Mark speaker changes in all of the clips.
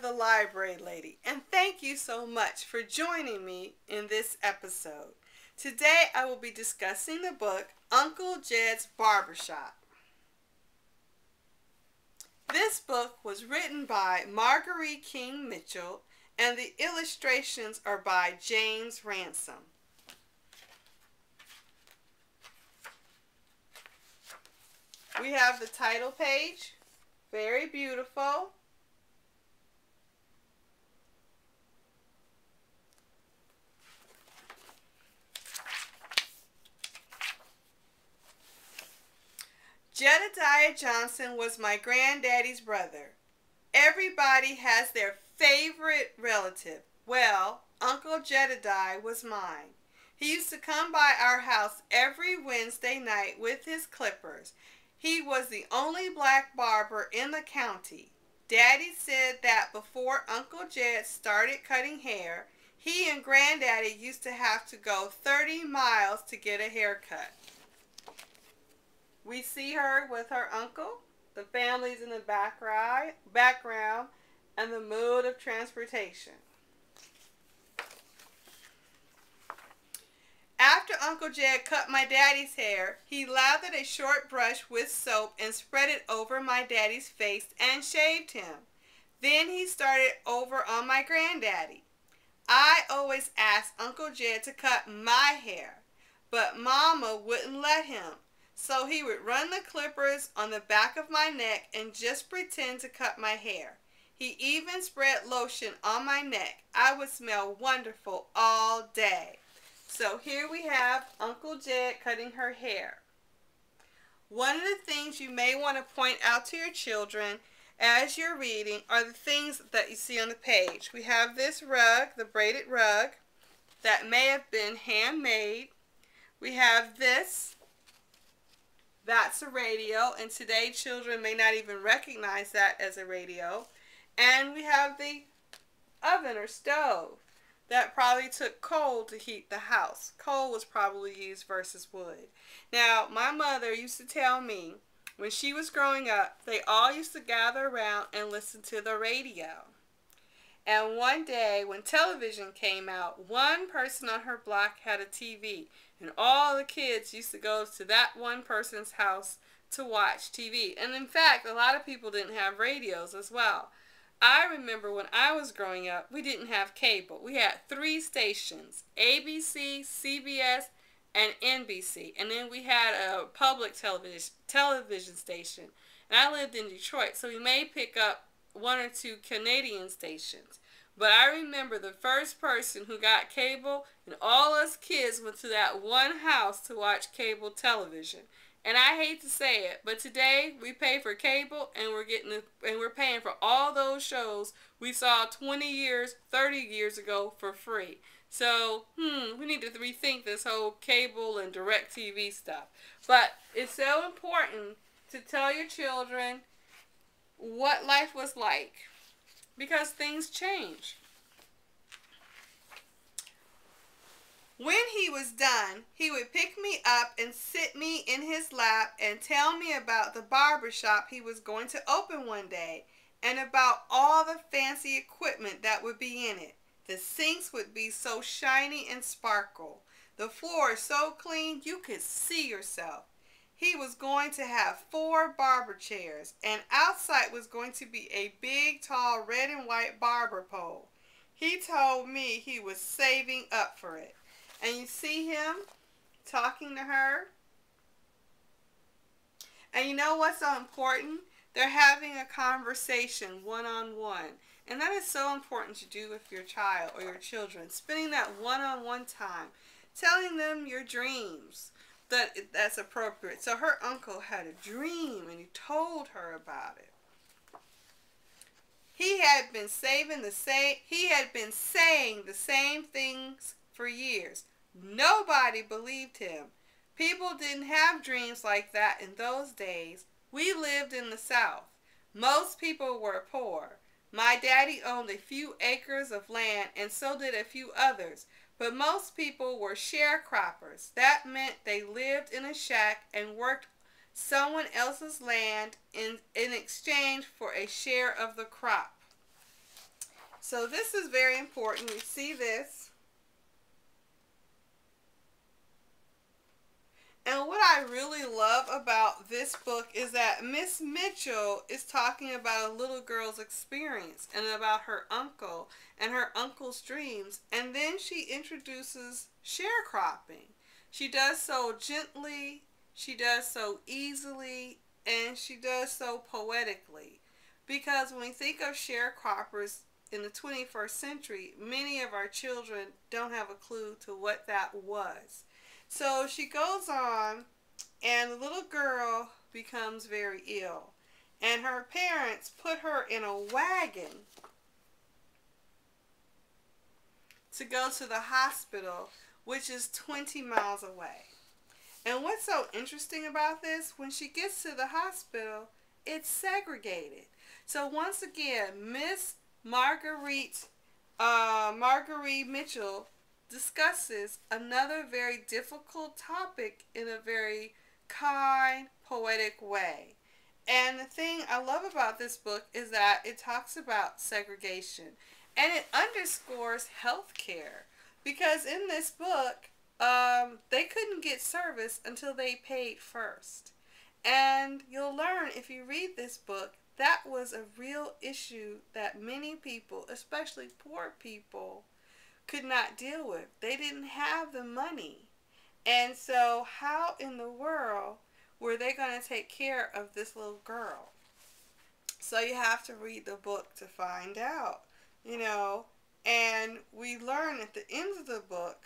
Speaker 1: the library lady, and thank you so much for joining me in this episode. Today I will be discussing the book Uncle Jed's Barbershop. This book was written by Margaree King Mitchell, and the illustrations are by James Ransome. We have the title page, very beautiful. Jedediah Johnson was my granddaddy's brother. Everybody has their favorite relative. Well, Uncle Jedediah was mine. He used to come by our house every Wednesday night with his clippers. He was the only black barber in the county. Daddy said that before Uncle Jed started cutting hair, he and Granddaddy used to have to go 30 miles to get a haircut. We see her with her uncle, the family's in the background, and the mode of transportation. After Uncle Jed cut my daddy's hair, he lathered a short brush with soap and spread it over my daddy's face and shaved him. Then he started over on my granddaddy. I always asked Uncle Jed to cut my hair, but Mama wouldn't let him. So he would run the clippers on the back of my neck and just pretend to cut my hair. He even spread lotion on my neck. I would smell wonderful all day. So here we have Uncle Jed cutting her hair. One of the things you may want to point out to your children as you're reading are the things that you see on the page. We have this rug, the braided rug, that may have been handmade. We have this. That's a radio, and today children may not even recognize that as a radio. And we have the oven or stove that probably took coal to heat the house. Coal was probably used versus wood. Now, my mother used to tell me when she was growing up, they all used to gather around and listen to the radio. And one day when television came out, one person on her block had a TV. And all the kids used to go to that one person's house to watch TV. And in fact, a lot of people didn't have radios as well. I remember when I was growing up, we didn't have cable. We had 3 stations, ABC, CBS, and NBC. And then we had a public television station. And I lived in Detroit, so we may pick up 1 or 2 Canadian stations. But I remember the first person who got cable, and all us kids went to that one house to watch cable television. And I hate to say it, but today we pay for cable, and we're paying for all those shows we saw 20 years, 30 years ago for free. So, we need to rethink this whole cable and direct TV stuff. But it's so important to tell your children what life was like, because things change. When he was done, he would pick me up and sit me in his lap and tell me about the barber shop he was going to open one day and about all the fancy equipment that would be in it. The sinks would be so shiny and sparkle. The floor so clean you could see yourself. He was going to have 4 barber chairs, and outside was going to be a big, tall, red and white barber pole. He told me he was saving up for it. And you see him talking to her. And you know what's so important? They're having a conversation one-on-one. And that is so important to do with your child or your children. Spending that one-on-one time. Telling them your dreams. That's appropriate. So her uncle had a dream and he told her about it. He had been saying the same things for years. Nobody believed him. People didn't have dreams like that in those days. We lived in the South. Most people were poor. My daddy owned a few acres of land, and so did a few others. But most people were sharecroppers. That meant they lived in a shack and worked someone else's land in exchange for a share of the crop. So this is very important. We see this. And what I really love about this book is that Miss Mitchell is talking about a little girl's experience and about her uncle and her uncle's dreams. And then she introduces sharecropping. She does so gently, she does so easily, and she does so poetically. Because when we think of sharecroppers in the 21st century, many of our children don't have a clue to what that was. So she goes on, and the little girl becomes very ill. And her parents put her in a wagon to go to the hospital, which is 20 miles away. And what's so interesting about this, when she gets to the hospital, it's segregated. So once again, Miss Margaree Mitchell discusses another very difficult topic in a very kind, poetic way. And the thing I love about this book is that it talks about segregation, and it underscores health care, because in this book they couldn't get service until they paid first. And you'll learn if you read this book that was a real issue that many people, especially poor people, could not deal with. They didn't have the money. And so how in the world were they going to take care of this little girl? So you have to read the book to find out, you know. And we learn at the end of the book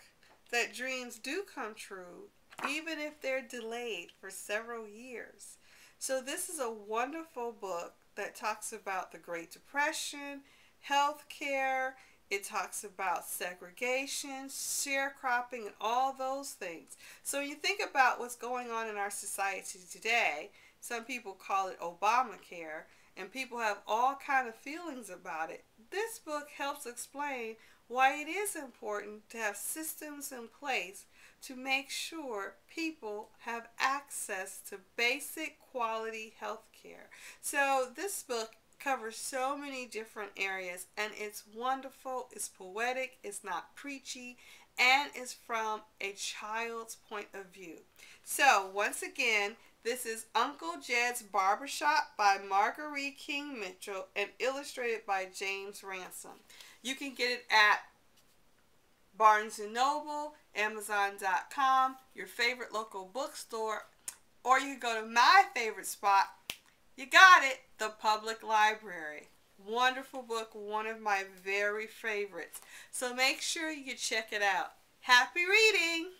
Speaker 1: that dreams do come true, even if they're delayed for several years. So this is a wonderful book that talks about the Great Depression, health care. It talks about segregation, sharecropping, and all those things. So when you think about what's going on in our society today, some people call it Obamacare, and people have all kind of feelings about it. This book helps explain why it is important to have systems in place to make sure people have access to basic quality health care. So this book covers so many different areas, and it's wonderful, it's poetic, it's not preachy, and it's from a child's point of view. So once again, this is Uncle Jed's Barbershop by Margaree King Mitchell and illustrated by James Ransome. You can get it at Barnes & Noble, Amazon.com, your favorite local bookstore, or you can go to my favorite spot. You got it, the public library. Wonderful book, one of my very favorites. So make sure you check it out. Happy reading!